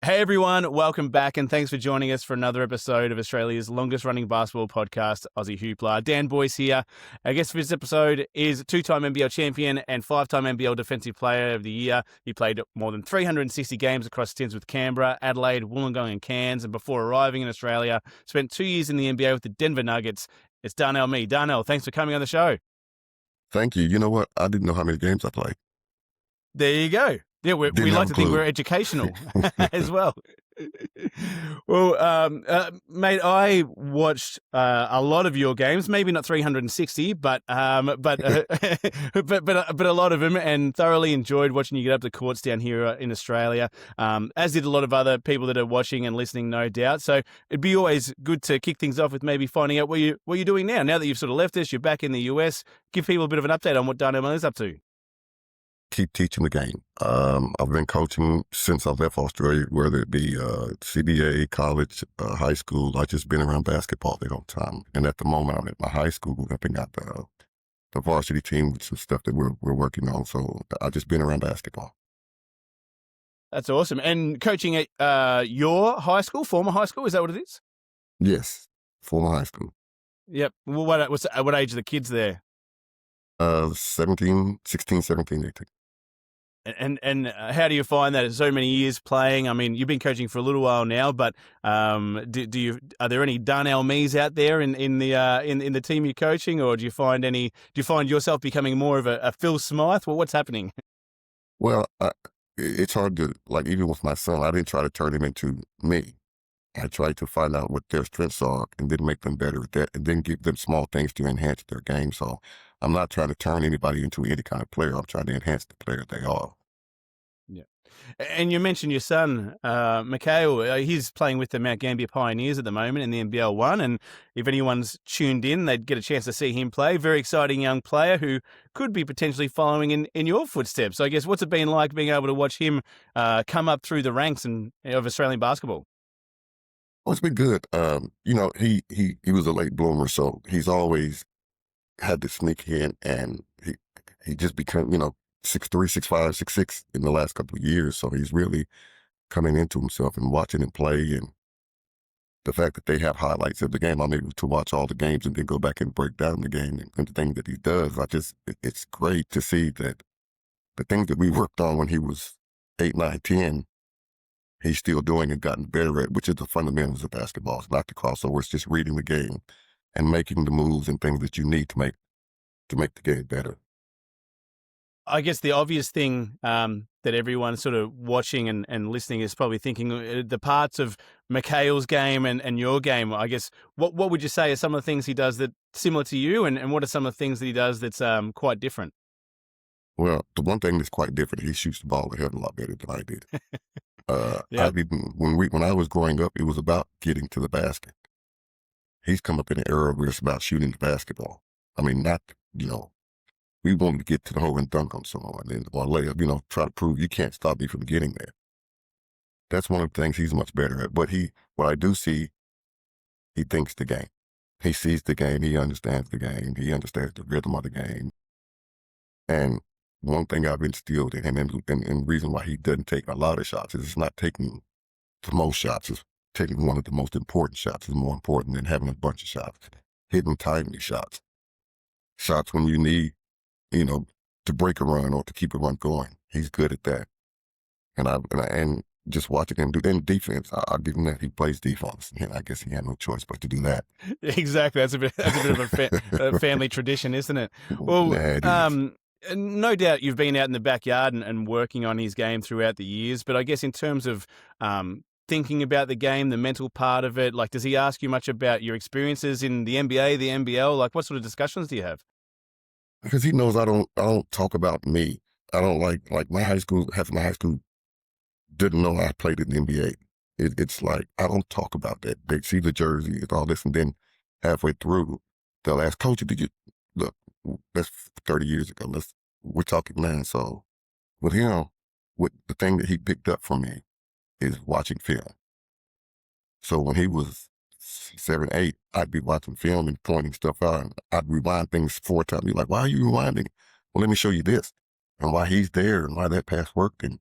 Hey everyone, welcome back and thanks for joining us for another episode of Australia's longest running basketball podcast, Aussie Hoopla. Dan Boyce here. Our guest for this episode is two-time NBL champion and five-time NBL Defensive Player of the Year. He played more than 360 games across stints with Canberra, Adelaide, Wollongong and Cairns, and before arriving in Australia, spent 2 years in the NBA with the Denver Nuggets. It's Darnell Mee. Darnell, thanks for coming on the show. Thank you. You know what? I didn't know how many games I played. There you go. Yeah, we like to think we're educational as well. Well, mate, I watched a lot of your games, maybe not 360, but a lot of them, and thoroughly enjoyed watching you get up to courts down here in Australia, as did a lot of other people that are watching and listening, no doubt. So it'd be always good to kick things off with maybe finding out what you're doing now. Now that you've sort of left us, you're back in the US. Give people a bit of an update on what Darnell is up to. Keep teaching the game. I've been coaching since I left Australia, whether it be CBA, college, high school. I've just been around basketball the whole time. And at the moment, I'm at my high school, helping out the varsity team with some stuff that we're working on. So I've just been around basketball. That's awesome. And coaching at your high school, former high school, is that what it is? Yes, former high school. Yep. Well, what age are the kids there? 16, 17, 18. And how do you find that? So many years playing. I mean, you've been coaching for a little while now, but are there any Darnell Mees out there in the team you're coaching, or do you find yourself becoming more of a Phil Smythe? Well, what's happening? Well, it's hard to, like, even with my son, I didn't try to turn him into me. I tried to find out what their strengths are and then make them better at that, and then give them small things to enhance their game. So I'm not trying to turn anybody into any kind of player. I'm trying to enhance the player they are. Yeah. And you mentioned your son, Micale. He's playing with the Mount Gambier Pioneers at the moment in the NBL 1. And if anyone's tuned in, they'd get a chance to see him play. Very exciting young player who could be potentially following in your footsteps. So I guess what's it been like being able to watch him come up through the ranks of Australian basketball? Well, it's been good. He was a late bloomer, so he's always had to sneak in, and he just became, 6'3", 6'5", 6'6" in the last couple of years. So he's really coming into himself, and watching him play, and the fact that they have highlights of the game, I'm able to watch all the games and then go back and break down the game and the things that he does. It's great to see that the things that we worked on when he was 8, 9, 10, he's still doing and gotten better at, which is the fundamentals of basketball. It's not the crossover. It's just reading the game and making the moves and things that you need to make the game better. I guess the obvious thing that everyone sort of watching and listening is probably thinking the parts of Micale's game and your game. I guess what would you say are some of the things he does that similar to you, and what are some of the things that he does that's quite different? Well, the one thing that's quite different, he shoots the ball a hell of a lot better than I did. Yeah. When I was growing up, it was about getting to the basket. He's come up in an era where it's about shooting the basketball. I mean, not, we wanted to get to the hole and dunk on someone, or layup, try to prove you can't stop me from getting there. That's one of the things he's much better at. But what I do see, he thinks the game. He sees the game. He understands the game. He understands the rhythm of the game. And one thing I've instilled in him, and the reason why he doesn't take a lot of shots, is it's not taking the most shots. It's taking one of the most important shots is more important than having a bunch of shots. Hitting timely shots. Shots when you need, to break a run or to keep a run going. He's good at that. And just watching him do in defense, I'll give him that. He plays defense. And I guess he had no choice but to do that. Exactly. That's a bit of a family tradition, isn't it? Well, no doubt you've been out in the backyard and working on his game throughout the years, but I guess in terms of thinking about the game, the mental part of it, like, does he ask you much about your experiences in the NBA, the NBL? Like, what sort of discussions do you have? Because he knows I don't talk about me. I don't like half of my high school didn't know I played in the NBA. It's like, I don't talk about that. They see the jersey and all this, and then halfway through, they'll ask, Coach, did you look? That's 30 years ago. We're talking now. So with him, the thing that he picked up from me is watching film. So when he was 7, 8, I'd be watching film and pointing stuff out, and I'd rewind things 4 times. He'd be like, why are you rewinding? Well, let me show you this, and why he's there, and why that pass worked. And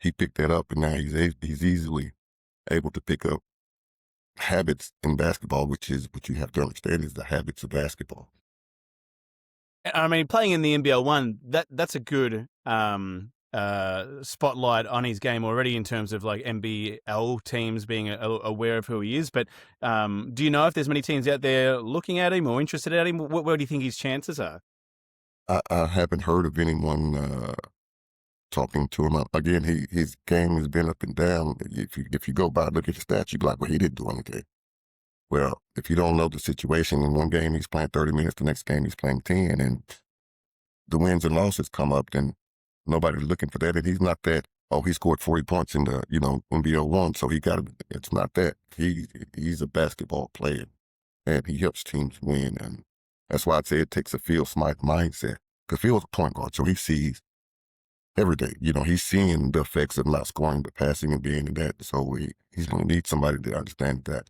he picked that up, and now he's easily able to pick up habits in basketball, which is what you have to understand is the habits of basketball. I mean, playing in the NBL 1, that's a good spotlight on his game already in terms of like NBL teams being aware of who he is. But do you know if there's many teams out there looking at him or interested in him? Where do you think his chances are? I haven't heard of anyone talking to him. Again, his game has been up and down. If you go by look at the stats, you'd be like, well, he didn't do anything. Well, if you don't know the situation, in one game he's playing 30 minutes, the next game he's playing 10, and the wins and losses come up, then nobody's looking for that. And he's not that, oh, he scored 40 points in the, NBL 1, so it's not that. He's a basketball player, and he helps teams win. And that's why I'd say it takes a Phil Smythe mindset, because Phil's a point guard, so he sees every day. He's seeing the effects of not scoring, but passing and being in that. So he's going to need somebody to understand that.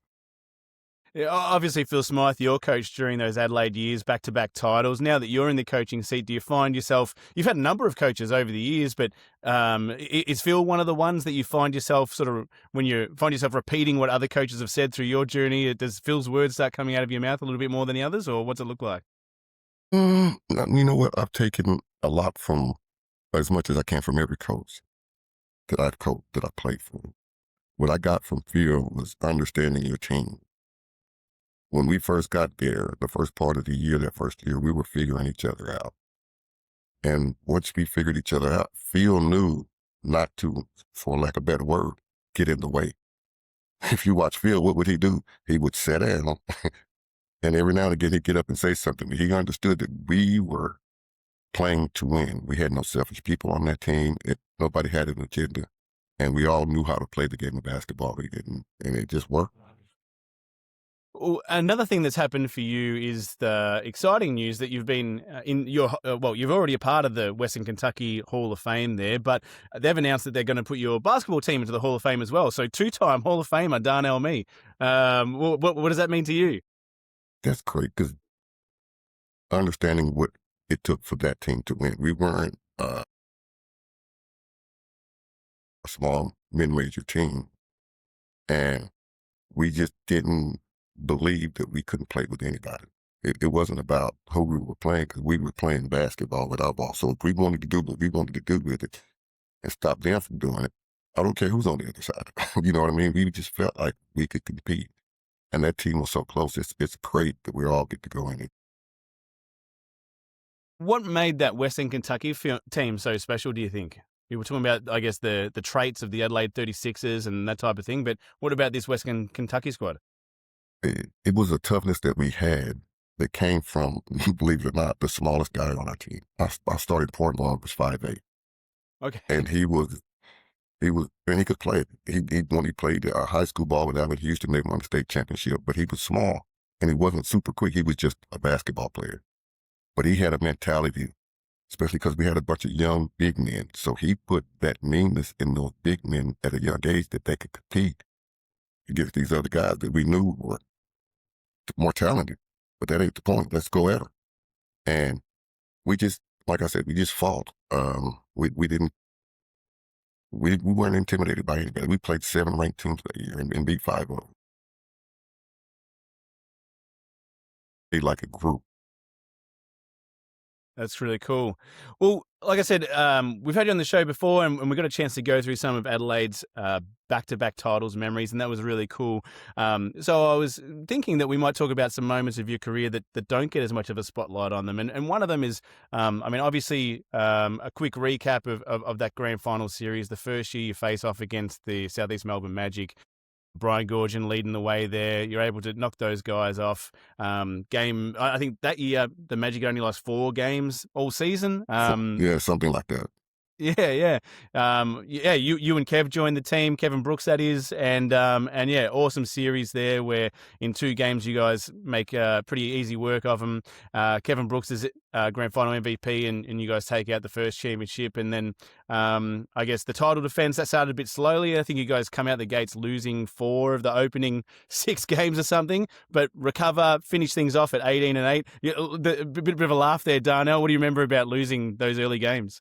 Yeah, obviously, Phil Smythe, your coach during those Adelaide years, back-to-back titles. Now that you're in the coaching seat, do you find yourself, you've had a number of coaches over the years, but is Phil one of the ones that you find yourself when you find yourself repeating what other coaches have said through your journey, does Phil's words start coming out of your mouth a little bit more than the others, or what's it look like? You know what? I've taken a lot from, as much as I can, from every coach that I've coached, that I played for. What I got from Phil was understanding your team. When we first got there, the first part of the year, that first year, we were figuring each other out. And once we figured each other out, Phil knew not to, for lack of a better word, get in the way. If you watch Phil, what would he do? He would sit down, and every now and again he'd get up and say something. He understood that we were playing to win. We had no selfish people on that team. Nobody had an agenda. And we all knew how to play the game of basketball. And it just worked. Another thing that's happened for you is the exciting news that you've been you're already a part of the Western Kentucky Hall of Fame there, but they've announced that they're going to put your basketball team into the Hall of Fame as well. So two-time Hall of Famer Darnell Mee. What does that mean to you? That's great, because understanding what it took for that team to win. We weren't a small mid-major team, and we just didn't believe that we couldn't play with anybody. It wasn't about who we were playing, because we were playing basketball with our ball. So if we wanted to do what we wanted to do with it and stop them from doing it, I don't care who's on the other side. You know what I mean? We just felt like we could compete. And that team was so close. It's great that we all get to go in it. What made that Western Kentucky team so special, do you think? You were talking about, I guess, the traits of the Adelaide 36ers and that type of thing, but what about this Western Kentucky squad? It was a toughness that we had that came from, believe it or not, the smallest guy on our team. I started point guard, was 5'8". Okay. And and he could play. When he played high school ball with Allen Houston, they won the state championship, but he was small and he wasn't super quick. He was just a basketball player. But he had a mentality, especially because we had a bunch of young big men. So he put that meanness in those big men at a young age that they could compete against these other guys that we knew were more talented. But that ain't the point. Let's go at them. And we just, like I said, we just fought. We weren't intimidated by anybody. We played 7 ranked teams that year and beat 5 of them. They like a group. That's really cool. Well, like I said, we've had you on the show before, and we got a chance to go through some of Adelaide's back-to-back titles memories, and that was really cool. So I was thinking that we might talk about some moments of your career that don't get as much of a spotlight on them. And one of them is, obviously, a quick recap of that grand final series. The first year you face off against the Southeast Melbourne Magic. Brian Goorjian leading the way there. You're able to knock those guys off. I think that year the Magic only lost 4 games all season. Yeah, something like that. Yeah. You and Kev joined the team, Kevin Brooks, that is, and yeah, awesome series there where in 2 games you guys make pretty easy work of them. Kevin Brooks is grand final MVP, and you guys take out the first championship, and then I guess the title defense that started a bit slowly. I think you guys come out the gates losing 4 of the opening 6 games or something, but recover, finish things off at 18-8. A bit of a laugh there, Darnell. What do you remember about losing those early games?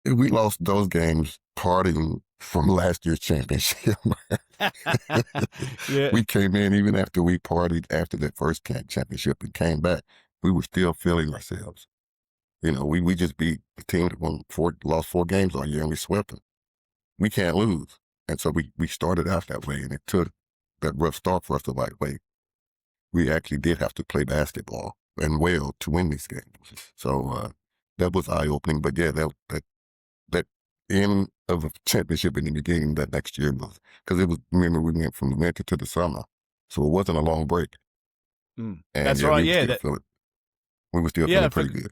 We lost those games partying from last year's championship. Yeah. We came in even after we partied after that first championship and came back. We were still feeling ourselves. You know, we just beat the team that lost 4 games all year and we swept them. We can't lose. And so we started out that way, and it took that rough start for us to like, wait, we actually did have to play basketball and well to win these games. So that was eye-opening. But yeah, that end of a championship in the beginning that next year was, because remember, we went from the winter to the summer. So it wasn't a long break. And That's yeah, right. we were still feeling pretty good.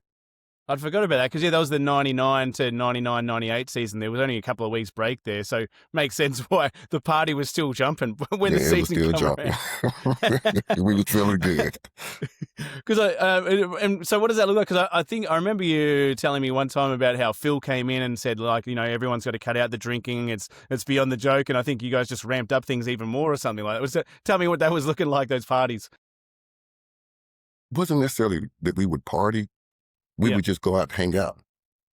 I'd forgot about that because, that was the 99 to 99, 98 season. There was only a couple of weeks break there. So it makes sense why the party was still jumping when the season came around. We were feeling good. Because and so what does that look like? Because I think I remember you telling me one time about how Phil came in and said, like, everyone's got to cut out the drinking. It's beyond the joke. And I think you guys just ramped up things even more or something like that. Tell me what that was looking like, those parties. It wasn't necessarily that we would party. We would just go out and hang out.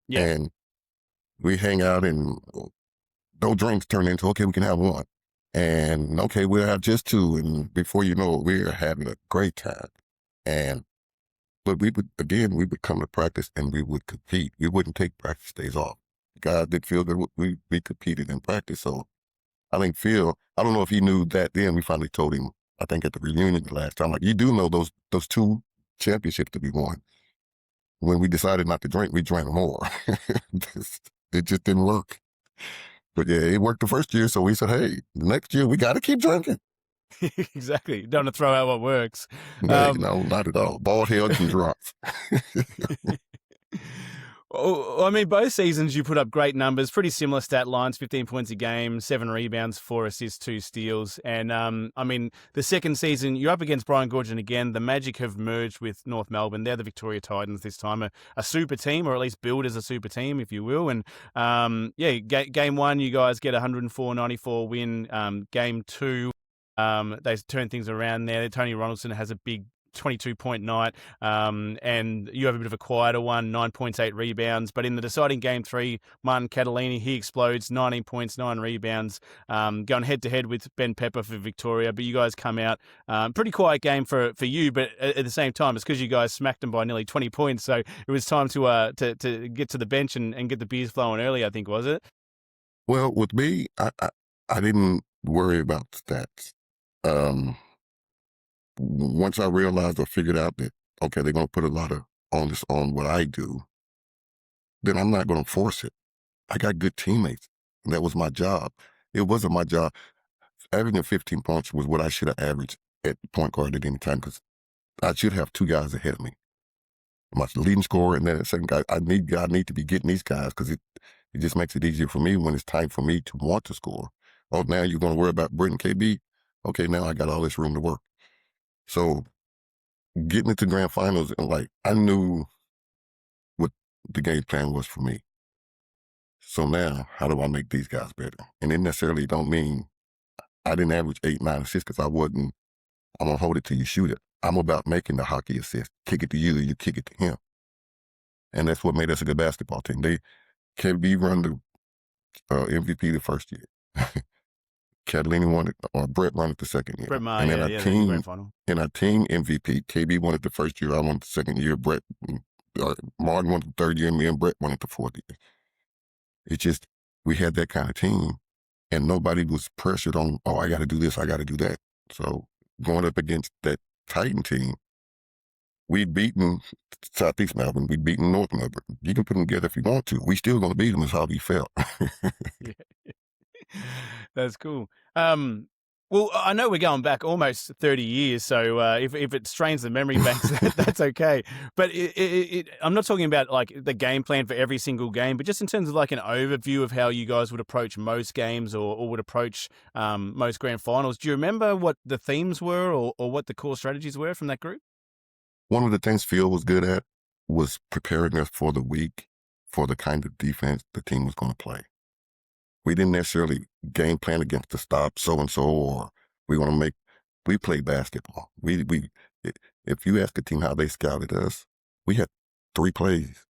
Yeah. And we hang out and those drinks turn into, okay, we can have one. And okay, we'll have just 2. And before you know it, we're having a great time. But we would come to practice and we would compete. We wouldn't take practice days off. Guys did feel that we competed in practice. So I think Phil, I don't know if he knew that then. We finally told him, I think at the reunion the last time, like, you do know those 2 championships that we won. When we decided not to drink, we drank more. It just didn't work. But yeah, it worked the first year, so we said, hey, the next year we got to keep drinking. Exactly. You don't want to throw out what works. No, not at all. Bald heads and drunks. I mean, both seasons you put up great numbers, pretty similar stat lines, 15 points a game, 7 rebounds, 4 assists, 2 steals. And, I mean, the second season, you're up against Brian Goorjian again. The Magic have merged with North Melbourne. They're the Victoria Titans this time, a super team, or at least billed as a super team, if you will. And, game 1, you guys get a 104-94 win. Game 2, they turn things around there. Tony Ronaldson has a big 22-point night, and you have a bit of a quieter one, 9 points, 8 rebounds. But in the deciding game 3, Martin Catalini, he explodes, 19 points, 9 rebounds, going head-to-head with Ben Pepper for Victoria. But you guys come out, pretty quiet game for you, but at the same time, it's because you guys smacked them by nearly 20 points. So it was time to get to the bench and get the beers flowing early, I think, was it? Well, with me, I didn't worry about stats. Once I realized or figured out that, okay, they're going to put a lot of onus on what I do, then I'm not going to force it. I got good teammates. And that was my job. It wasn't my job. Averaging 15 points was what I should have averaged at point guard at any time, because I should have 2 guys ahead of me. My leading scorer and then the second guy, I need to be getting these guys, because it just makes it easier for me when it's time for me to want to score. Oh, now you're going to worry about Britain KB? Okay, now I got all this room to work. So getting into grand finals, like, I knew what the game plan was for me. So now, how do I make these guys better? And it necessarily don't mean I didn't average 8, 9 assists, because I'm going to hold it till you shoot it. I'm about making the hockey assist. Kick it to you, you kick it to him. And that's what made us a good basketball team. KB run the MVP the first year. Catalini won it, or Brett won it the second year. Brett Maher, and then our team MVP, KB won it the first year, I won it the second year, Martin won it the third year, and me and Brett won it the fourth year. It's just, we had that kind of team, and nobody was pressured on, oh, I got to do this, I got to do that. So going up against that Titan team, we'd beaten Southeast Melbourne, we'd beaten North Melbourne. You can put them together if you want to. We still going to beat them, is how we felt. Yeah. That's cool. Well, I know we're going back almost 30 years, so if it strains the memory banks, that's okay. But I'm not talking about like the game plan for every single game, but just in terms of like an overview of how you guys would approach most games or would approach most grand finals. Do you remember what the themes were or what the core strategies were from that group? One of the things Phil was good at was preparing us for the week for the kind of defense the team was going to play. We didn't necessarily game plan against the stop so-and-so, or we played basketball. If you ask a team how they scouted us, we had 3 plays.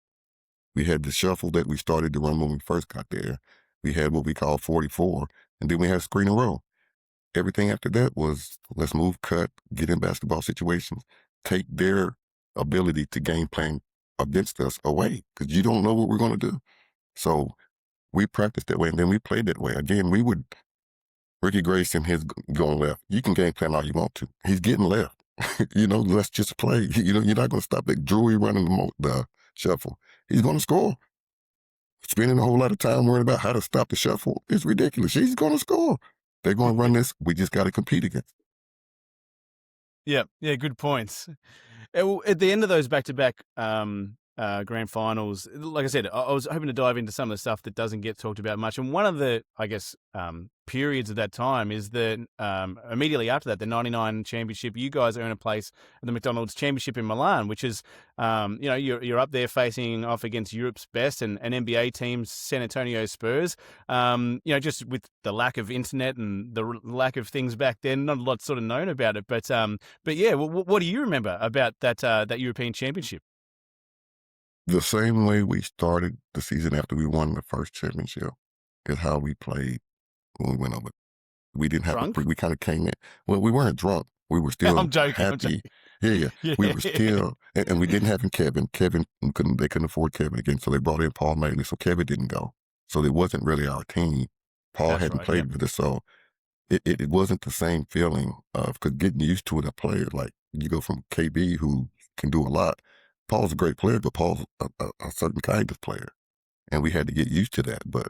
We had the shuffle that we started to run when we first got there. We had what we call 44, and then we had screen and roll. Everything after that was let's move, cut, get in basketball situations, take their ability to game plan against us away because you don't know what we're going to do. So we practiced that way, and then we played that way. Again, Ricky Grayson, his going left. You can game plan all you want to. He's getting left. Let's just play. You're not going to stop that Drewy running the shuffle. He's going to score. Spending a whole lot of time worrying about how to stop the shuffle is ridiculous. He's going to score. They're going to run this. We just got to compete against. Yeah, good points. At the end of those back-to-back grand finals, like I said, I was hoping to dive into some of the stuff that doesn't get talked about much. And one of the, I guess, periods of that time is that immediately after that, the 99 championship, you guys earn a place at the McDonald's Championship in Milan, which is, you're up there facing off against Europe's best and an NBA team, San Antonio Spurs. Just with the lack of internet and the lack of things back then, not a lot sort of known about it. But yeah, what do you remember about that European Championship? The same way we started the season after we won the first championship is how we played when we went over. We didn't have Drunk? we kind of came in. Well, we weren't drunk. We were still I'm joking. happy. Yeah. We were still, and we didn't have Kevin. They couldn't afford Kevin again, so they brought in Paul Maley. So Kevin didn't go. So it wasn't really our team. Paul hadn't played with us, so it wasn't the same feeling of because getting used to it. A player like you go from KB who can do a lot. Paul's a great player, but Paul's a certain kind of player, and we had to get used to that. But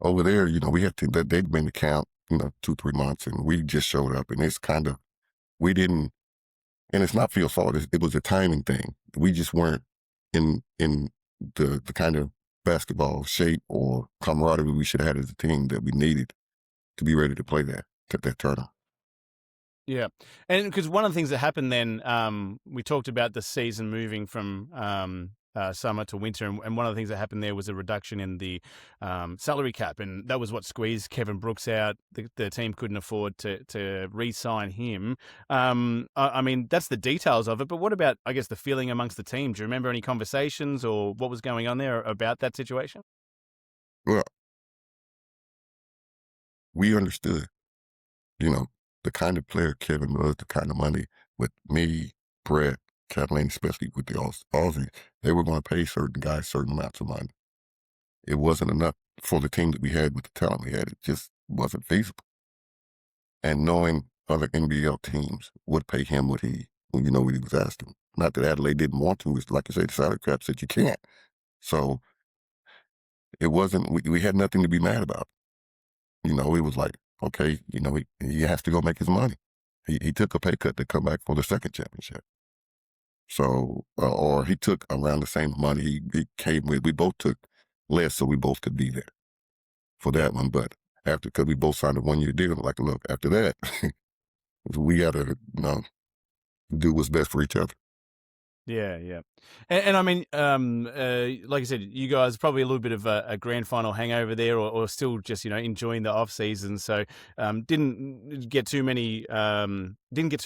over there, we had to. They'd been to camp, 2-3 months, and we just showed up, and it's kind of we didn't. And it's not Phil's fault. It was a timing thing. We just weren't in the kind of basketball shape or camaraderie we should have had as a team that we needed to be ready to play that tournament. Yeah. And because one of the things that happened then, we talked about the season moving from summer to winter. And one of the things that happened there was a reduction in the salary cap. And that was what squeezed Kevin Brooks out. The team couldn't afford to re-sign him. I mean, that's the details of it. But what about, I guess, the feeling amongst the team? Do you remember any conversations or what was going on there about that situation? Well, we understood, the kind of player Kevin was, the kind of money with me, Brett, Kathleen, especially with the Aussie, they were going to pay certain guys certain amounts of money. It wasn't enough for the team that we had with the talent we had. It just wasn't feasible. And knowing other NBL teams would pay him what he was asking. Not that Adelaide didn't want to. It's like you say, the salary cap said you can't. So it wasn't, we had nothing to be mad about. It was like, okay, he has to go make his money. He took a pay cut to come back for the second championship. So, or he took around the same money he came with. We both took less so we both could be there for that one. But because we both signed a 1-year deal, like, look, after that, we got to, do what's best for each other. Yeah. And I mean, like I said, you guys probably a little bit of a grand final hangover there or still just, enjoying the off season. So didn't get too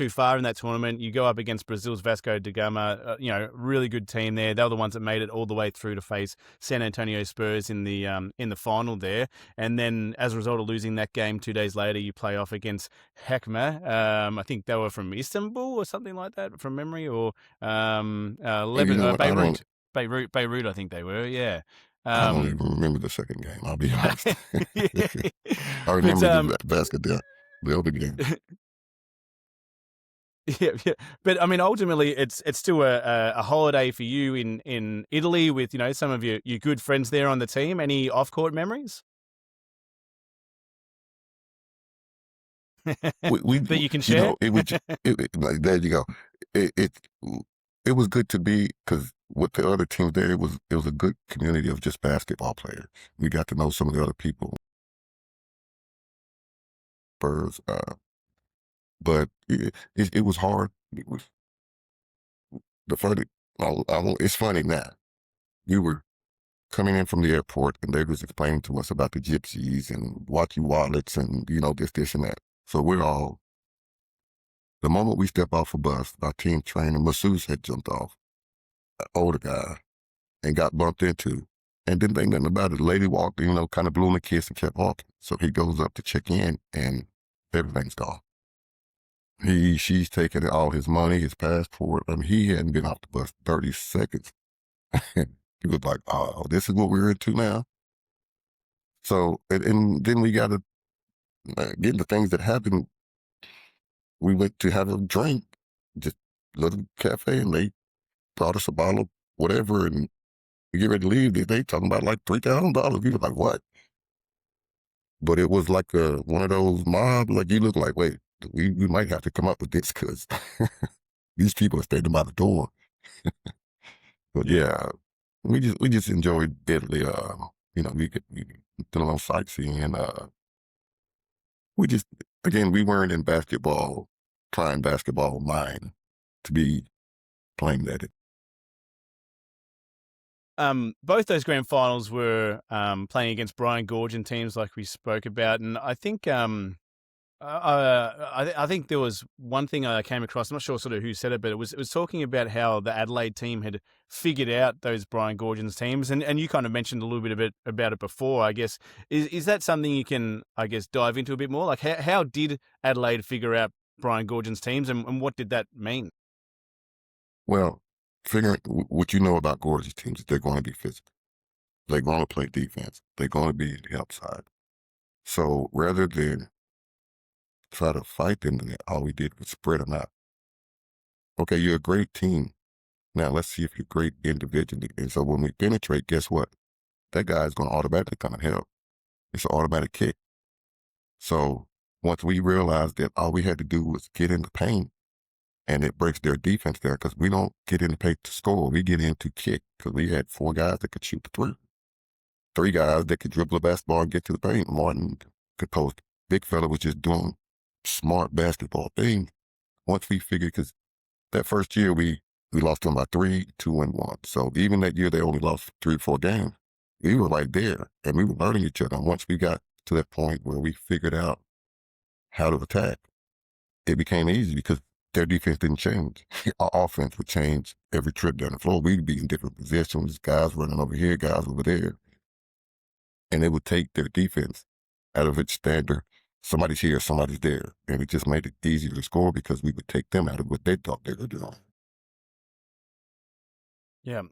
far in that tournament. You go up against Brazil's Vasco da Gama, really good team there. They were the ones that made it all the way through to face San Antonio Spurs in the final there. And then as a result of losing that game 2 days later, you play off against Hekma. I think they were from Istanbul or something like that from memory, or Beirut, I think they were. Yeah. I don't even remember the second game. I'll be honest. I remember the basketball, the other game. Yeah. But I mean, ultimately, it's still a holiday for you in Italy with some of your good friends there on the team. Any off court memories? That you can share. There you go. It was good to be because with the other teams there, it was a good community of just basketball players. We got to know some of the other people. But it was hard. It was the funny. It's funny now. We were coming in from the airport, and they was explaining to us about the gypsies and watchy wallets and this and that. So we're all. The moment we step off a bus, our team trainer, masseuse had jumped off, an older guy, and got bumped into. And didn't think nothing about it. The lady walked, kind of blew him a kiss and kept walking. So he goes up to check in, and everything's gone. She's taking all his money, his passport. I mean, he hadn't been off the bus 30 seconds. He was like, oh, this is what we're into now. So, and then we got to get into things that happened. We went to have a drink, just a little cafe, and they brought us a bottle of whatever, and we get ready to leave. They talking about like $3,000. We were like, what? But it was like one of those mob, like you look like, wait, we might have to come up with this because these people are standing by the door. But yeah, we just enjoyed Italy. We did a little sightseeing, and we just, again, we weren't in basketball, trying basketball mind to be playing at it. Both those grand finals were playing against Brian Gorgon teams, like we spoke about, and I think I think there was one thing I came across. I'm not sure sort of who said it, but it was talking about how the Adelaide team had figured out those Brian Gorgon's teams, and you kind of mentioned a little bit about it before. I guess is that something you can dive into a bit more? Like how did Adelaide figure out Brian Gorgon's teams, and what did that mean? Well, figuring what you know about Gorgeous teams, they're going to be physical. They're going to play defense. They're going to be the upside. So rather than try to fight them, all we did was spread them out. Okay, you're a great team. Now let's see if you're great individually. And so when we penetrate, guess what? That guy's going to automatically come and help. It's an automatic kick. So once we realized that all we had to do was get in the paint, and it breaks their defense there because we don't get in the paint to score. We get in to kick because we had 4 guys that could shoot the 3. 3 guys that could dribble a basketball and get to the paint. Martin could post. Big fella was just doing smart basketball things. Once we figured, because that first year we lost them by 3, 2, and 1. So even that year they only lost 3 or 4 games. We were right there, and we were learning each other. And once we got to that point where we figured out how to attack, it became easy because their defense didn't change. Our offense would change every trip down the floor. We'd be in different positions, guys running over here, guys over there. And it would take their defense out of its standard. Somebody's here, somebody's there. And it just made it easier to score because we would take them out of what they thought they were doing. Yeah.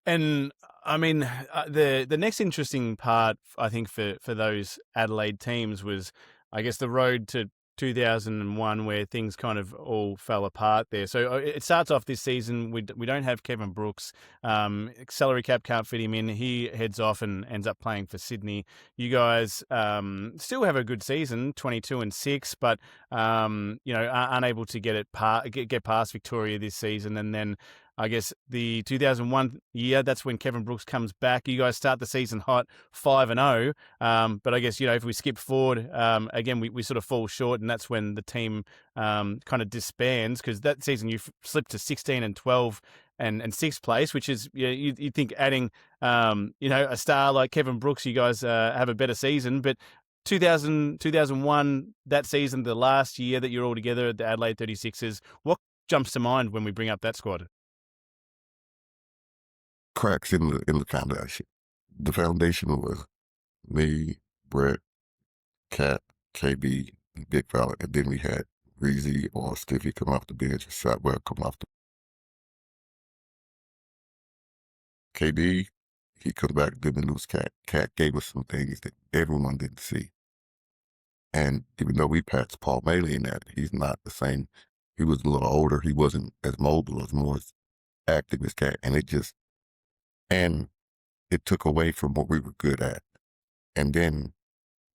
And I mean, the next interesting part, I think, for those Adelaide teams was, I guess, the road to 2001, where things kind of all fell apart there. So it starts off this season. We don't have Kevin Brooks. Salary cap can't fit him in. He heads off and ends up playing for Sydney. You guys still have a good season, 22-6, but are unable to get past Victoria this season. And then I guess the 2001 year, that's when Kevin Brooks comes back. You guys start the season hot, 5-0. But I guess, if we skip forward, again, we sort of fall short, and that's when the team kind of disbands, because that season you slipped to 16-12 and 6th place, which is, you'd think adding, a star like Kevin Brooks, you guys have a better season. But 2001, that season, the last year that you're all together at the Adelaide 36ers, what jumps to mind when we bring up that squad? Cracks in the foundation. The foundation was me, Brett, Cat, KB, Big Fella, and then we had Reezy or Stiffy come off the bench, Shotwell come off the KB. He comes back, didn't lose Cat. Cat gave us some things that everyone didn't see. And even though we patched Paul Maley in that, he's not the same. He was a little older. He wasn't as mobile, as more active as Cat. And it took away from what we were good at. And then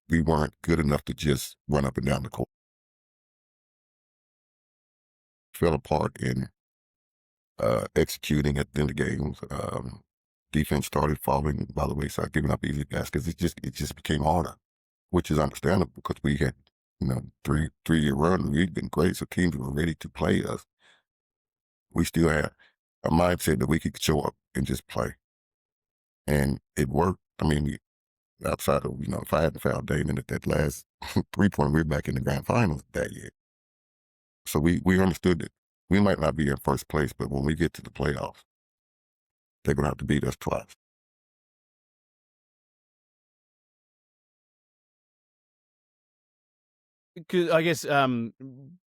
we weren't good enough to just run up and down the court. Fell apart in executing at the end of games. Defense started falling by the wayside, giving up easy baskets. It just became harder, which is understandable because we had, 3-year run. We'd been great, so teams were ready to play us. We still had a mindset that we could show up and just play. And it worked. I mean, outside of, if I hadn't fouled Damon at that last 3-point, we were back in the grand finals that year. So we understood that we might not be in first place, but when we get to the playoffs, they're going to have to beat us twice. 'Cause I guess,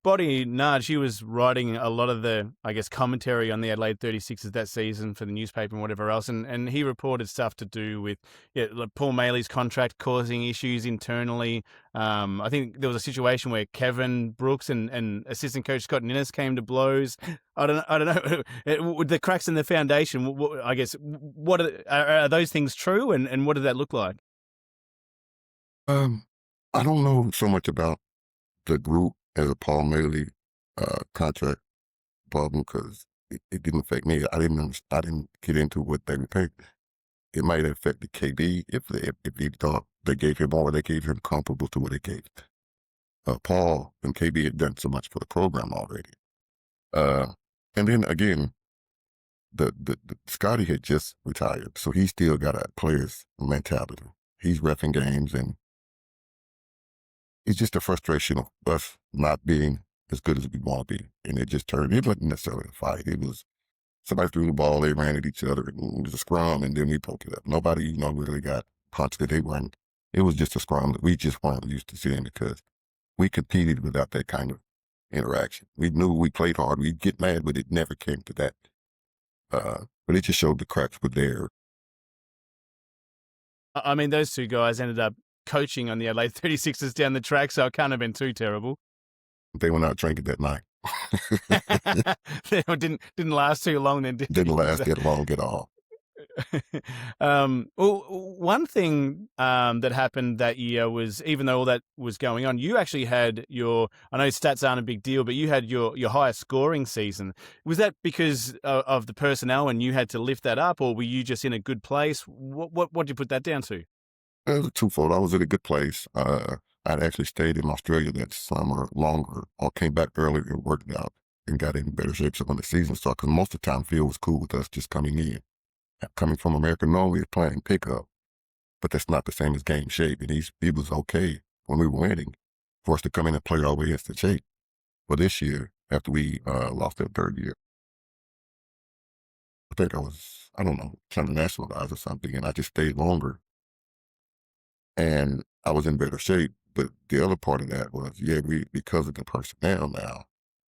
Boddy Nard, she was writing a lot of the, I guess, commentary on the Adelaide 36ers that season for the newspaper and whatever else, and he reported stuff to do with, yeah, like Paul Maley's contract causing issues internally. I think there was a situation where Kevin Brooks and assistant coach Scott Ninnis came to blows. I don't know. With the cracks in the foundation, I guess, what are those things true, and what did that look like? I don't know so much about the group as a Paul Maley contract problem because it didn't affect me. I didn't get into what they would think. It might have affected KD if he thought they gave him more, they gave him comparable to what they gave Paul, and KD had done so much for the program already. And then again, the Scotty had just retired, so he still got a player's mentality. He's reffing games, and it's just a frustration of us not being as good as we want to be. And it wasn't necessarily a fight. It was somebody threw the ball, they ran at each other, and it was a scrum, and then we broke it up. Nobody, really got punched that they weren't. It was just a scrum that we just weren't used to seeing because we competed without that kind of interaction. We knew we played hard. We'd get mad, but it never came to that. But it just showed the cracks were there. I mean, those two guys ended up coaching on the Adelaide 36ers down the track, so it can't have been too terrible. They were not drinking that night. They didn't last too long then, Didn't last that long at all. Well, one thing that happened that year was, even though all that was going on, you actually had I know stats aren't a big deal, but you had your highest scoring season. Was that because of the personnel and you had to lift that up, or were you just in a good place? What did you put that down to? It was twofold. I was in a good place. I'd actually stayed in Australia that summer longer. I came back earlier and worked out and got in better shape so when the season started. Because most of the time, Phil was cool with us just coming in. Coming from America, normally playing pickup, but that's not the same as game shape. And he was okay when we were winning for us to come in and play our way into shape. But this year, after we lost that third year, I think I don't know, trying to nationalize or something, and I just stayed longer. And I was in better shape. But the other part of that was, because of the personnel now,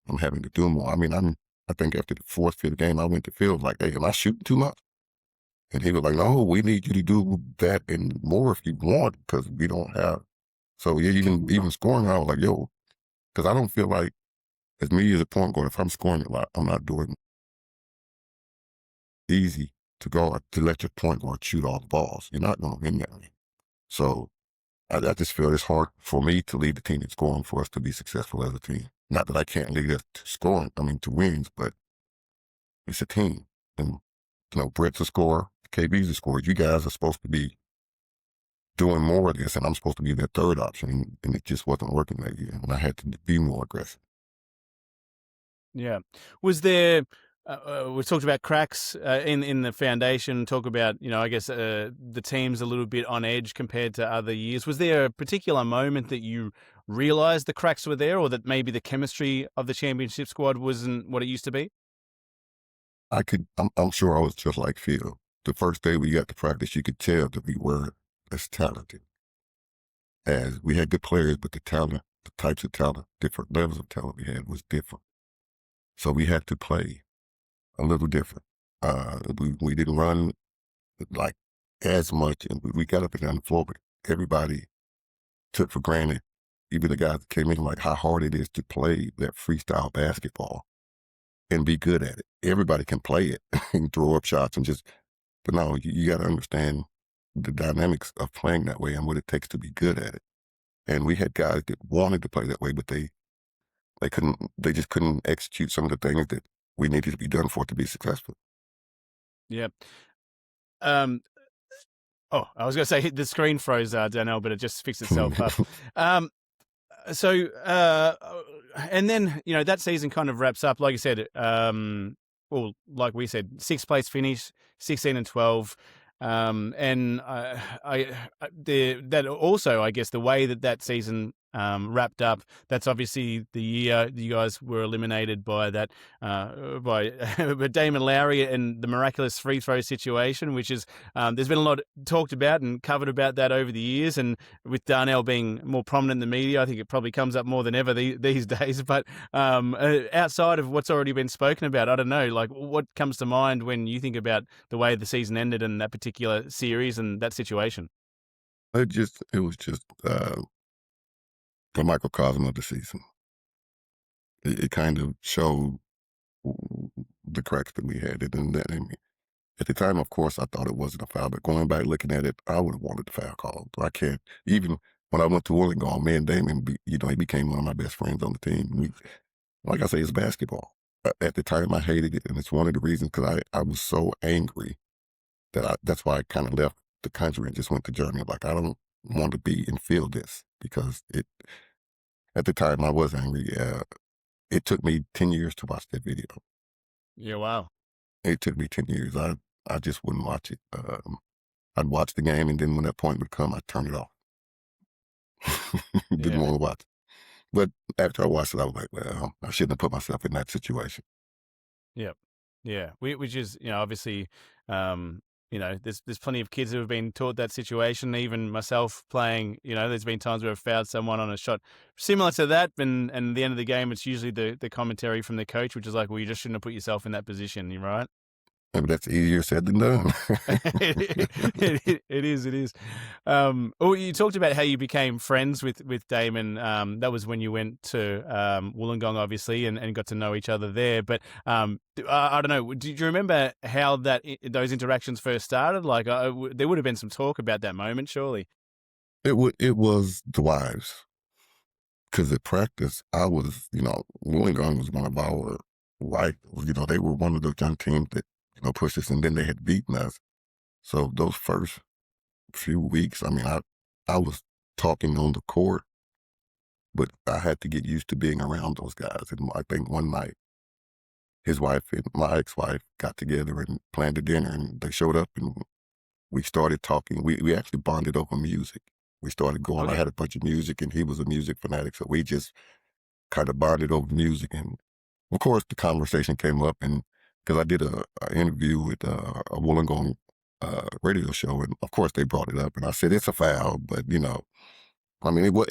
I'm having to do more. I mean, I think after the fourth, fifth game, I went to Phil like, hey, am I shooting too much? And he was like, no, we need you to do that and more if you want, because we don't have. So even scoring, I was like, yo, because I don't feel like, as me as a point guard, if I'm scoring a lot, I'm not doing easy to go to let your point guard shoot all the balls. You're not going to win that game. So I just feel it's hard for me to lead the team in scoring for us to be successful as a team. Not that I can't lead us to scoring, to wins, but it's a team. And, Brett's a scorer, KB's a scorer. You guys are supposed to be doing more of this, and I'm supposed to be their third option, and it just wasn't working that year, and I had to be more aggressive. Yeah. Was there, we talked about cracks in the foundation, talk about, I guess the team's a little bit on edge compared to other years. Was there a particular moment that you realised the cracks were there, or that maybe the chemistry of the championship squad wasn't what it used to be? I'm sure I was just like Phil. The first day we got to practice, you could tell that we weren't as talented. As we had good players, but the talent, the types of talent, different levels of talent we had was different. So we had to play a little different. We didn't run like as much, and we got up and down the floor, but everybody took for granted, even the guys that came in, like how hard it is to play that freestyle basketball and be good at it. Everybody can play it and throw up shots but no, you got to understand the dynamics of playing that way and what it takes to be good at it. And we had guys that wanted to play that way, but they just couldn't execute some of the things that we needed to be done for it to be successful. Yeah. I was going to say the screen froze, Darnell, but it just fixed itself up. And then, that season kind of wraps up, like you said, like we said, 6th place finish, 16-12. And that also, I guess, the way that season wrapped up. That's obviously the year you guys were eliminated by that by Damon Lowery and the miraculous free throw situation, which is there's been a lot talked about and covered about that over the years, and with Darnell being more prominent in the media, I think it probably comes up more than ever these days. But outside of what's already been spoken about, I don't know, like what comes to mind when you think about the way the season ended in that particular series and that situation? It was just the microcosm of the season. It kind of showed the cracks that we had. And at the time, of course, I thought it wasn't a foul, but going back looking at it, I would have wanted the foul called. I can't, even when I went to Wollongong, me and Damon, he became one of my best friends on the team. Like I say, it's basketball. At the time, I hated it, and it's one of the reasons because I was so angry that's why I kind of left the country and just went to Germany. Like, I don't want to be and feel this because at the time I was angry. It took me 10 years to watch that video. Yeah, wow. It took me 10 years. I just wouldn't watch it. I'd watch the game, and then when that point would come, I'd turn it off. Didn't want to watch it. But after I watched it, I was like, well, I shouldn't have put myself in that situation. Yep. Yeah. Which is, obviously, there's plenty of kids who have been taught that situation. Even myself playing, there's been times where I've fouled someone on a shot similar to that, and at the end of the game, it's usually the commentary from the coach, which is like, well, you just shouldn't have put yourself in that position. You're right. Maybe that's easier said than done. It is. You talked about how you became friends with Damon. That was when you went to Wollongong, obviously, and got to know each other there. But I don't know. Do you remember how those interactions first started? Like, there would have been some talk about that moment, surely. It was the wives. Because at practice, I was, Wollongong was one of our rivals. They were one of those young teams that, pushed us, and then they had beaten us. So those first few weeks, I was talking on the court, but I had to get used to being around those guys. And I think one night, his wife and my ex-wife got together and planned a dinner, and they showed up, and we started talking. We actually bonded over music. We started going. Okay. I had a bunch of music, and he was a music fanatic, so we just kind of bonded over music. And of course, the conversation came up, and because I did an interview with a Wollongong radio show, and of course they brought it up, and I said it's a foul, but it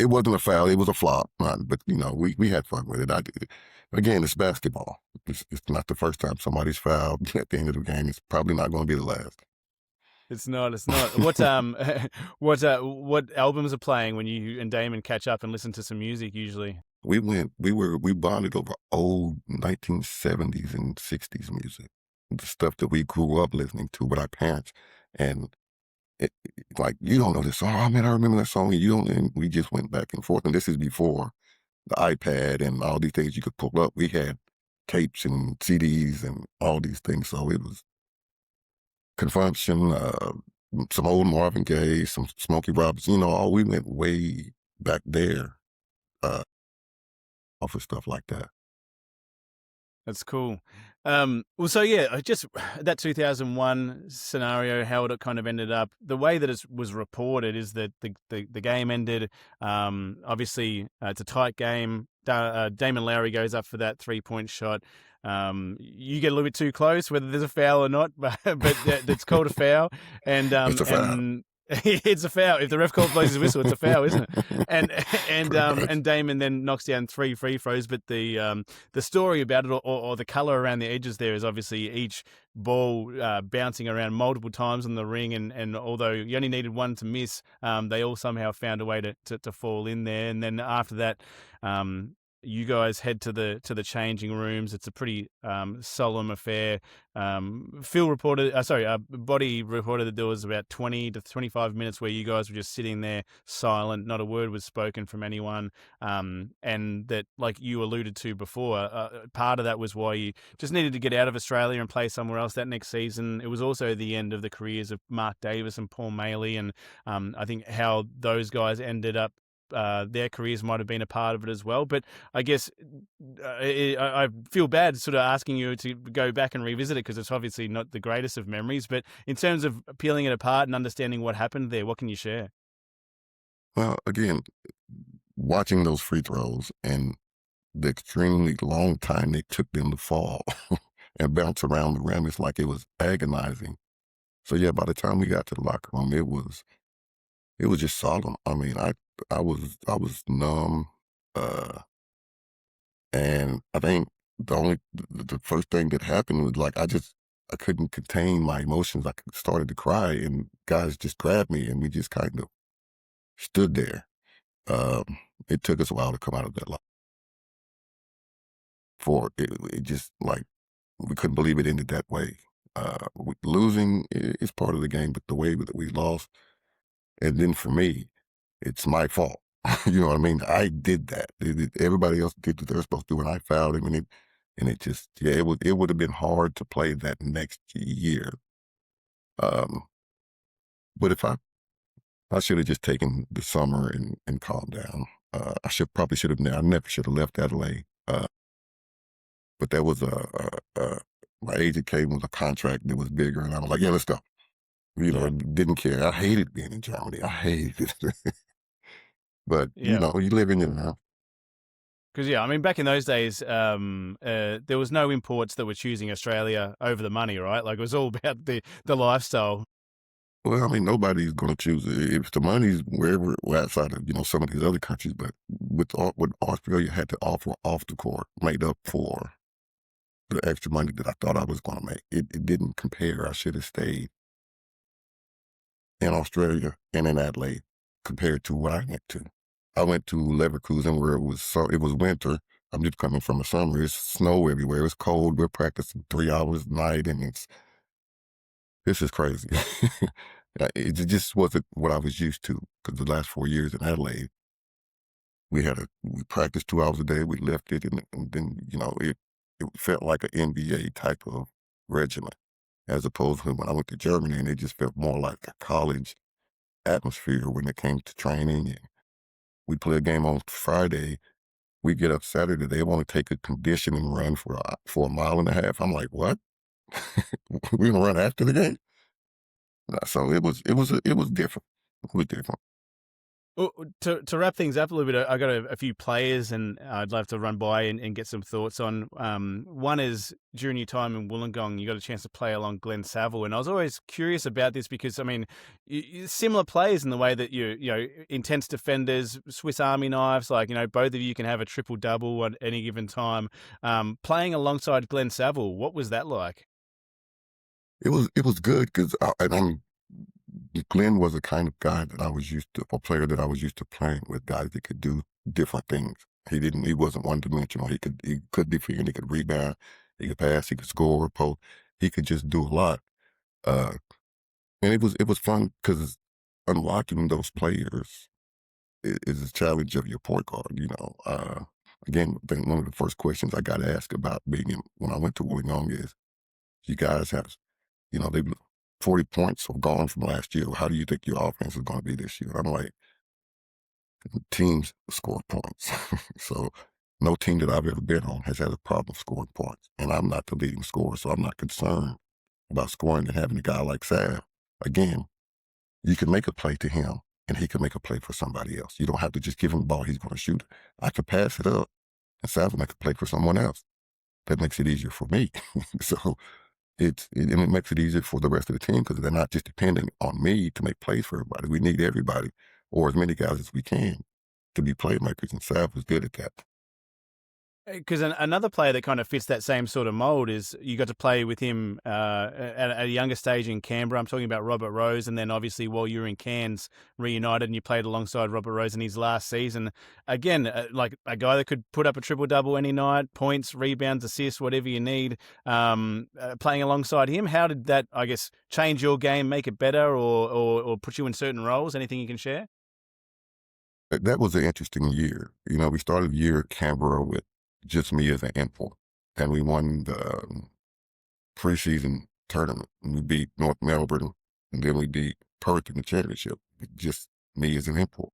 wasn't a foul; it was a flop. But we had fun with it. Again, it's basketball. It's not the first time somebody's fouled at the end of the game. It's probably not going to be the last. It's not. What albums are playing when you and Damon catch up and listen to some music usually? We bonded over old 1970s and 60s music, the stuff that we grew up listening to with our parents. And like, you don't know this song. Oh man, I remember that song. And we just went back and forth. And this is before the iPad and all these things you could pull up. We had tapes and CDs and all these things. So it was Consumption, some old Marvin Gaye, some Smokey Robinson, we went way back there off of stuff like that. That's cool. Just that 2001 scenario, how it kind of ended up, the way that it was reported is that the game ended. Obviously, it's a tight game. Damon Lowery goes up for that 3-point shot. You get a little bit too close, whether there's a foul or not, but it's called a foul. And It's a foul. It's a foul. If the ref blows his whistle, it's a foul, isn't it? And Damon then knocks down 3 free throws. But the story about it, or the color around the edges there, is obviously each ball bouncing around multiple times on the ring, and although you only needed one to miss, they all somehow found a way to fall in there. And then after that, you guys head to the changing rooms. It's a pretty solemn affair. Body reported that there was about 20 to 25 minutes where you guys were just sitting there silent. Not a word was spoken from anyone. And that, like you alluded to before, part of that was why you just needed to get out of Australia and play somewhere else that next season. It was also the end of the careers of Mark Davis and Paul Maley, and I think how those guys ended up, their careers might have been a part of it as well. But I guess I feel bad sort of asking you to go back and revisit it, because it's obviously not the greatest of memories. But in terms of peeling it apart and understanding what happened there, what can you share? Well, again, watching those free throws and the extremely long time they took them to fall and bounce around the rim, it's like it was agonizing. So yeah, by the time we got to the locker room, it was just solemn. I mean, I was numb, uh, and I think the first thing that happened was like I couldn't contain my emotions. I started to cry, and guys just grabbed me, and we just kind of stood there. It took us a while to come out of that. For it just like we couldn't believe it ended that way. Losing is part of the game, but the way that we lost, and then for me, it's my fault. You know what I mean? I did that. Everybody else did what they're supposed to do, and I fouled him, and it just it would have been hard to play that next year. Um, but if I should have just taken the summer and calmed down. I probably should have. I never should have left Adelaide. But that was my agent came with a contract that was bigger, and I was like, yeah, let's go. You know, Yeah. didn't care. I hated being in Germany. I hated it. But, you Yeah. know, you live in your now. Because, yeah, I mean, back in those days, there was no imports that were choosing Australia over the money, right? Like, it was all about the lifestyle. Well, I mean, nobody's going to choose it. If the money's wherever outside of, some of these other countries, but with Australia had to offer off the court made up for the extra money that I thought I was going to make. It didn't compare. I should have stayed in Australia and in Adelaide compared to what I went to. I went to Leverkusen where it was winter. I'm just coming from the summer. It's snow everywhere. It's cold. We're practicing 3 hours a night, and this is crazy. It just wasn't what I was used to because the last 4 years in Adelaide, we practiced 2 hours a day. We left it, and then it felt like an NBA type of regimen, as opposed to when I went to Germany, and it just felt more like a college atmosphere when it came to training. And we play a game on Friday. We get up Saturday. They want to take a conditioning run for a mile and a half. I'm like, what? We're gonna run after the game? So it was different. It was different. Well, to wrap things up a little bit, I got a few players, and I'd love to run by and get some thoughts on. One is during your time in Wollongong, you got a chance to play along Glenn Saville, and I was always curious about this because I mean, similar players in the way that you intense defenders, Swiss Army knives, like both of you can have a triple double at any given time. Playing alongside Glenn Saville, what was that like? It was good because Glenn was the kind of guy that I was used to, a player that I was used to playing with, guys that could do different things. He wasn't one dimensional. He could defend, he could rebound, he could pass, he could score, post. He could just do a lot. Uh, and it was fun because unlocking those players is a challenge of your point guard. Again, I think one of the first questions I got asked about when I went to Wollongong is, you guys have, they 40 points are gone from last year. How do you think your offense is going to be this year? I'm like, teams score points. So no team that I've ever been on has had a problem scoring points. And I'm not the leading scorer, so I'm not concerned about scoring and having a guy like Sav. Again, you can make a play to him and he can make a play for somebody else. You don't have to just give him the ball, he's going to shoot it. I can pass it up and Sav will make a play for someone else. That makes it easier for me. So it makes it easier for the rest of the team because they're not just depending on me to make plays for everybody. We need everybody, or as many guys as we can, to be playmakers, and Sav was good at that. Because another player that kind of fits that same sort of mold is you got to play with him at a younger stage in Canberra. I'm talking about Robert Rose, and then obviously while you were in Cairns, reunited, and you played alongside Robert Rose in his last season. Again, like a guy that could put up a triple-double any night, points, rebounds, assists, whatever you need. Playing alongside him, how did that, I guess, change your game, make it better, or put you in certain roles? Anything you can share? That was an interesting year. We started the year at Canberra with just me as an import, and we won the preseason tournament. And we beat North Melbourne, and then we beat Perth in the championship with just me as an import.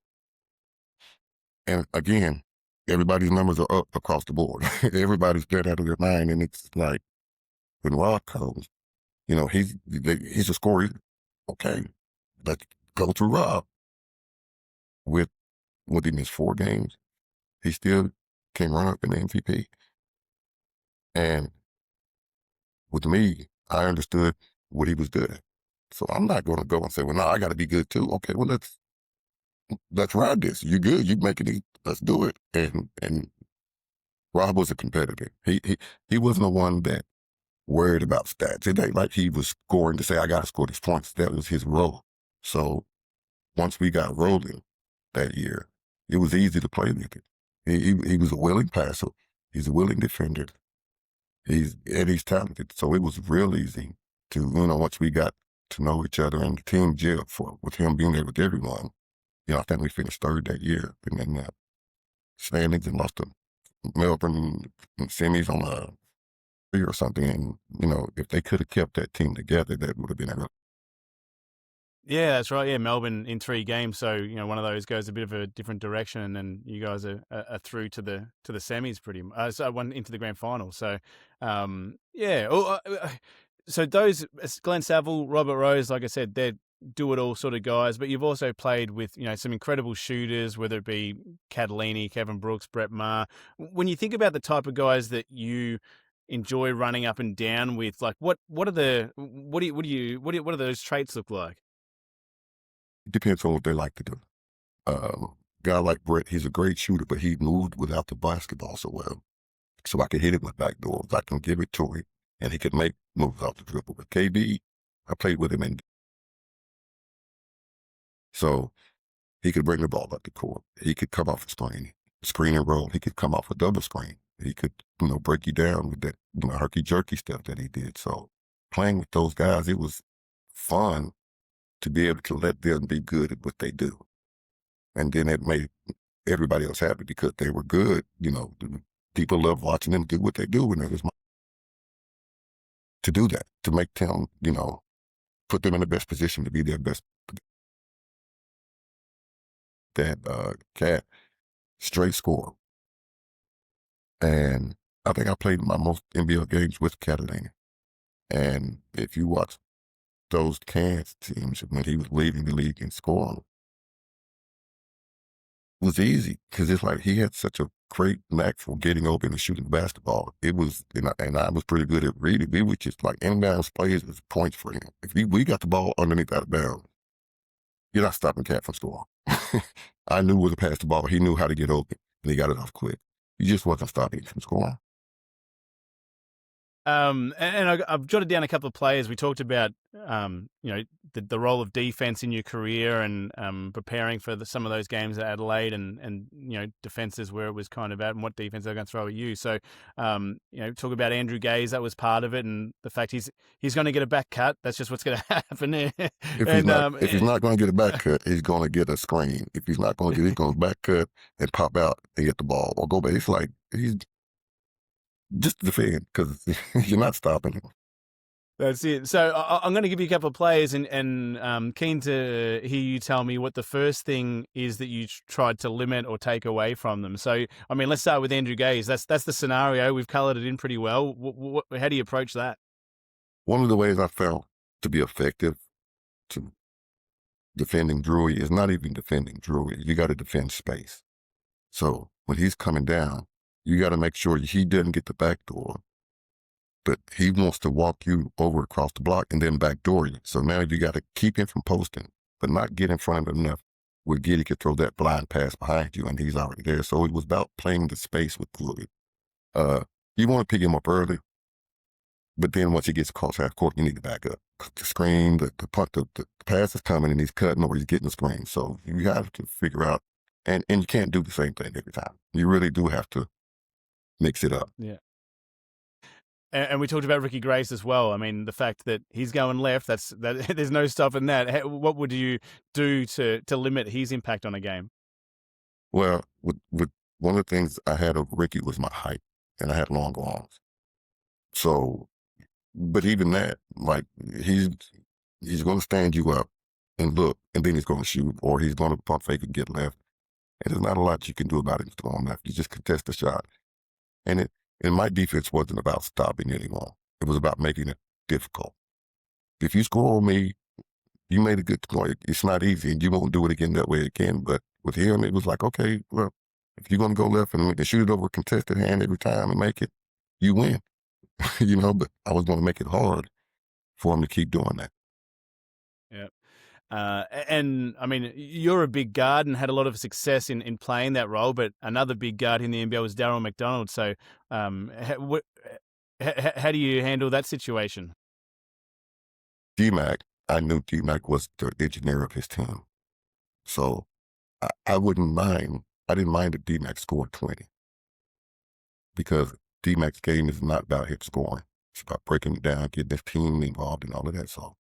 And again, everybody's numbers are up across the board. Everybody's playing out of their mind, and it's like when Rob comes, he's a scorer. Okay, let's go to Rob. With When he missed 4 games, he still came run up in the MVP. And with me, I understood what he was good at. So I'm not going to go and say, well, no, I got to be good too. Okay, well, let's ride this. You're good. You making it. Let's do it. And Rob was a competitor. He wasn't the one that worried about stats. It ain't like he was scoring to say, I got to score these points. That was his role. So once we got rolling that year, it was easy to play with it. He was a willing passer. He's a willing defender. He's talented. So it was real easy to, once we got to know each other and the team gelled with him being there with everyone. I think we finished third that year in the standings and lost to Melbourne and semis on a or something. And, if they could have kept that team together, that would have been a Yeah, that's right. Yeah, Melbourne in 3 games. So, one of those goes a bit of a different direction, and then you guys are through to the semis pretty much. So one into the grand final. So, yeah. So those Glenn Saville, Robert Rose, like I said, they're do-it-all sort of guys, but you've also played with, some incredible shooters, whether it be Catalini, Kevin Brooks, Brett Maher. When you think about the type of guys that you enjoy running up and down with, like what do those traits look like? It depends on what they like to do. Guy like Brett, he's a great shooter, but he moved without the basketball so well. So I could hit it with back doors. I can give it to him, and he could make moves off the dribble. But KB, I played with him, and so he could bring the ball up the court. He could come off a screen and roll. He could come off a double screen. He could, break you down with that, herky-jerky stuff that he did. So playing with those guys, it was fun to be able to let them be good at what they do. And then it made everybody else happy because they were good. People love watching them do what they do, and it was to do that, to make them, put them in the best position to be their best. That cat, straight score. And I think I played my most NBL games with Catalina. And if you watch those Cairns teams when he was leading the league in scoring, it was easy because it's like he had such a great knack for getting open and shooting the basketball. It was, and I was pretty good at reading. We would just like inbounds plays was points for him. If we got the ball underneath out of bounds, you're not stopping Cat from scoring. I knew where to pass the ball. He knew how to get open, and he got it off quick. He just wasn't stopping him from scoring. And I've jotted down a couple of players. We talked about, the role of defense in your career and preparing for some of those games at Adelaide and defenses where it was kind of at and what defense they're going to throw at you. So, talk about Andrew Gaze. That was part of it, and the fact he's going to get a back cut. That's just what's going to happen. If he's not going to get a back cut, he's going to get a screen. If he's not going to get, he's going to back cut and pop out and get the ball or go back. It's like he's just defend because you're not stopping him. That's it. So I'm going to give you a couple of players and keen to hear you tell me what the first thing is that you tried to limit or take away from them. So, let's start with Andrew Gaze. That's the scenario. We've coloured it in pretty well. How do you approach that? One of the ways I found to be effective to defending Drury is not even defending Drury. You got to defend space. So when he's coming down, you got to make sure he doesn't get the back door, but he wants to walk you over across the block and then backdoor you. So now you got to keep him from posting, but not get in front of him enough where Giddy could throw that blind pass behind you and he's already there. So it was about playing the space with Drury. You want to pick him up early, but then once he gets across half court, you need to back up. The screen, the pass is coming and he's cutting or he's getting the screen. So you have to figure out, and you can't do the same thing every time. You really do have to mix it up. Yeah. And we talked about Ricky Grace as well. The fact that he's going left, there's no stopping that. What would you do to limit his impact on a game? Well, with one of the things I had of Ricky was my height, and I had long arms. So, but even that, like he's going to stand you up and look, and then he's going to shoot, or he's going to pump fake and get left. And there's not a lot you can do about it going left. You just contest the shot. And my defense wasn't about stopping anymore. It was about making it difficult. If you score on me, you made a good score. It's not easy, and you won't do it again that way again, but With him, it was like, okay, well, if you're going to go left and shoot it over a contested hand every time and make it, you win. But I was going to make it hard for him to keep doing that. Yeah. And I mean, you're a big guard and had a lot of success in playing that role, but another big guard in the NBL was Darryl McDonald. So, how do you handle that situation? D-Mac, I knew D-Mac was the engineer of his team. So I wouldn't mind. I didn't mind if D-Mac scored 20 because D-Mac's game is not about him scoring. It's about breaking it down, getting his team involved and all of that. So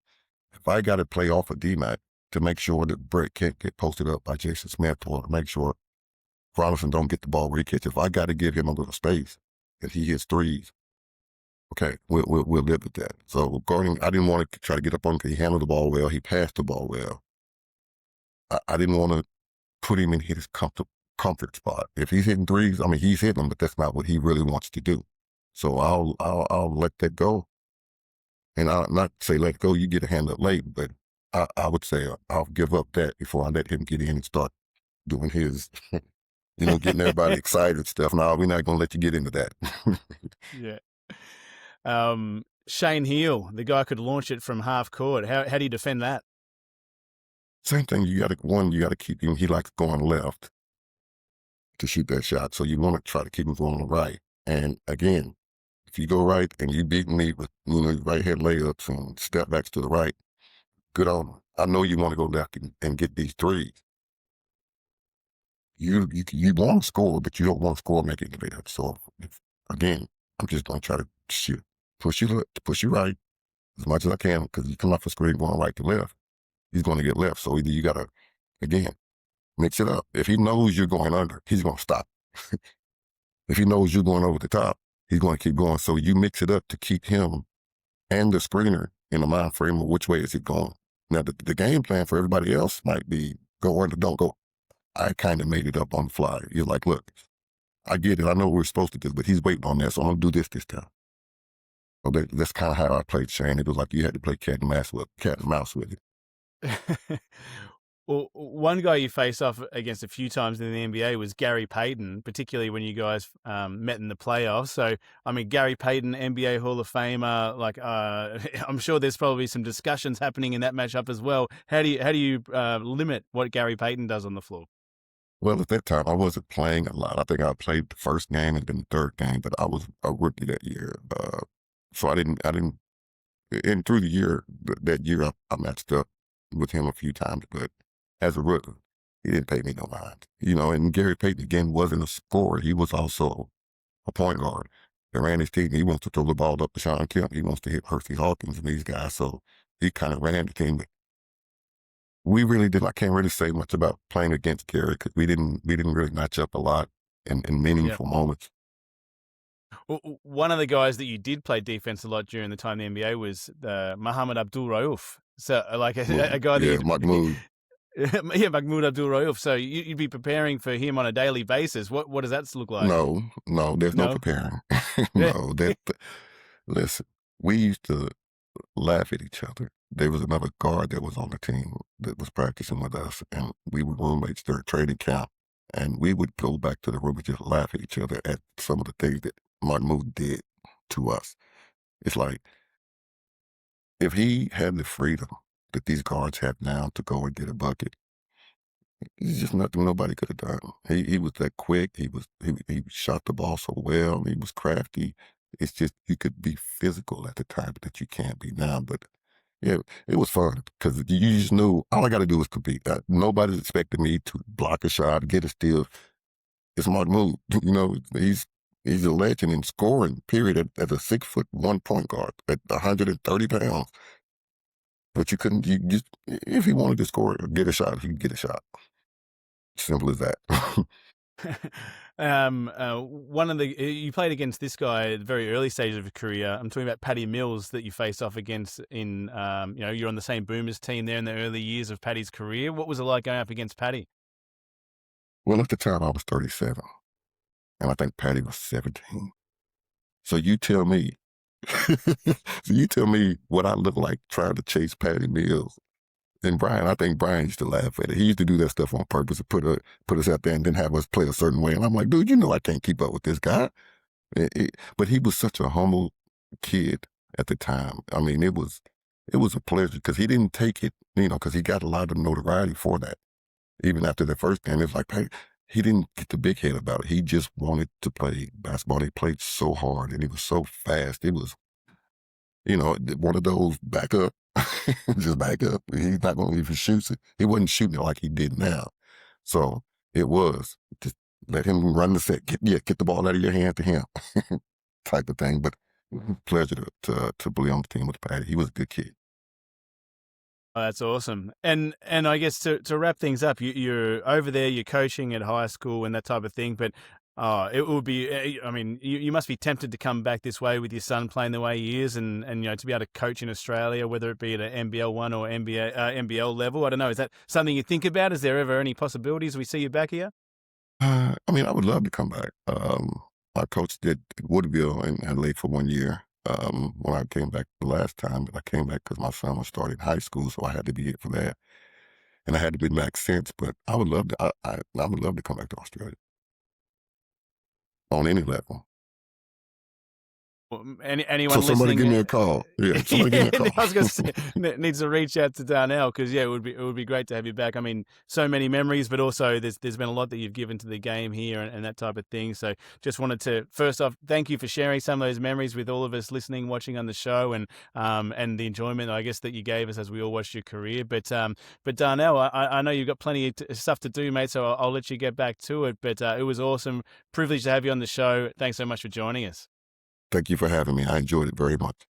if I got to play off of D-Mac to make sure that Brett can't get posted up by Jason Smith or to make sure Robinson don't get the ball where he catches, if I got to give him a little space and he hits threes, okay, we'll live with that. So guarding, I didn't want to try to get up on him because he handled the ball well. He passed the ball well. I didn't want to put him in his comfort spot. If he's hitting threes, I mean, he's hitting them, but that's not what he really wants to do. So I'll let that go. And I'll not say let go, you get a hand up late, but I would say I'll give up that before I let him get in and start doing his, getting everybody excited and stuff. No, we're not going to let you get into that. Yeah. Shane Heal, the guy could launch it from half court. How do you defend that? Same thing. You got to keep him. He likes going left to shoot that shot. So you want to try to keep him going to the right. And again, if you go right and you beat me with, right hand layups and step backs to the right, good on him. I know you want to go left and get these threes. You want to score, but you don't want to score making the layup. So again, I'm just going to try to shoot, push you right as much as I can because you come off the screen going right to left. He's going to get left. So either you got to, again, mix it up. If he knows you're going under, he's going to stop. If he knows you're going over the top, he's going to keep going. So you mix it up to keep him and the screener in the mind frame of which way is it going. Now, the game plan for everybody else might be go under, don't go. I kind of made it up on the fly. You're like, look, I get it. I know what we're supposed to do, but he's waiting on that, so I'm going to do this time. So that's kind of how I played Shane. It was like you had to play cat and mouse with it. Well, one guy you faced off against a few times in the NBA was Gary Payton, particularly when you guys met in the playoffs. So, I mean, Gary Payton, NBA Hall of Famer, I'm sure there's probably some discussions happening in that matchup as well. How do you limit what Gary Payton does on the floor? Well, at that time, I wasn't playing a lot. I think I played the first game and then the third game, but I was a rookie that year. So I didn't, and through the year, that year, I matched up with him a few times, but as a rookie, he didn't pay me no mind. And Gary Payton, again, wasn't a scorer. He was also a point guard. He ran his team. He wants to throw the ball up to Sean Kemp. He wants to hit Percy Hawkins and these guys. So he kind of ran the team. But we really didn't. I can't really say much about playing against Gary because we didn't really match up a lot in meaningful moments. Well, one of the guys that you did play defense a lot during the time in the NBA was Mohamed Abdul Rauf. So, like a guy that Mahmoud. Yeah, Mahmoud Abdul Rauf. So you'd be preparing for him on a daily basis. What does that look like? No, there's no preparing. No, listen, we used to laugh at each other. There was another guard that was on the team that was practicing with us, and we were roommates during training camp, and we would go back to the room and just laugh at each other at some of the things that Mahmoud did to us. It's like, if he had the freedom that these guards have now to go and get a bucket, it's just nothing nobody could have done. He was that quick. He shot the ball so well. He was crafty. It's just you could be physical at the time that you can't be now. But yeah, it was fun because you just knew all I got to do is compete. Nobody's expecting me to block a shot, get a steal. It's Mahmoud. He's a legend in scoring. Period. At a 6'1" point guard at 130 pounds. But you couldn't. You just if he wanted to score or get a shot, he could get a shot. Simple as that. You played against this guy at the very early stage of your career. I'm talking about Patty Mills that you faced off against in, you're on the same Boomers team there in the early years of Patty's career. What was it like going up against Patty? Well, at the time I was 37, and I think Patty was 17. So you tell me, what I look like trying to chase Patty Mills And Brian, I think Brian used to laugh at it. He used to do that stuff on purpose to put us out there and then have us play a certain way. And I'm like, dude, you know I can't keep up with this guy. But he was such a humble kid at the time. I mean, it was a pleasure because he didn't take it, because he got a lot of notoriety for that. Even after the first game, it's like, hey, he didn't get the big head about it. He just wanted to play basketball. He played so hard and he was so fast. It was, one of those back up, just back up. He's not going to even shoot it. He wasn't shooting it like he did now. So it was just let him run the set. Get the ball out of your hand to him type of thing. But pleasure to be on the team with Patty. He was a good kid. Oh, that's awesome. And I guess to wrap things up, you're over there, you're coaching at high school and that type of thing, but it would be, I mean, you must be tempted to come back this way with your son playing the way he is and to be able to coach in Australia, whether it be at an NBL 1 or NBL level. I don't know. Is that something you think about? Is there ever any possibilities we see you back here? I mean, I would love to come back. I coached at Woodville in Adelaide for 1 year. When I came back the last time, but I came back because my son was starting high school, so I had to be here for that. And I had to be back since, but I would love to. I would love to come back to Australia on any level. Anyone so somebody listening? Give me a call. Yeah, somebody give me a call. I was going to say needs to reach out to Darnell because it would be great to have you back. I mean, so many memories, but also there's been a lot that you've given to the game here and that type of thing. So just wanted to first off thank you for sharing some of those memories with all of us listening, watching on the show, and the enjoyment I guess that you gave us as we all watched your career. But Darnell, I know you've got plenty of stuff to do, mate. So I'll let you get back to it. But it was awesome, privilege to have you on the show. Thanks so much for joining us. Thank you for having me. I enjoyed it very much.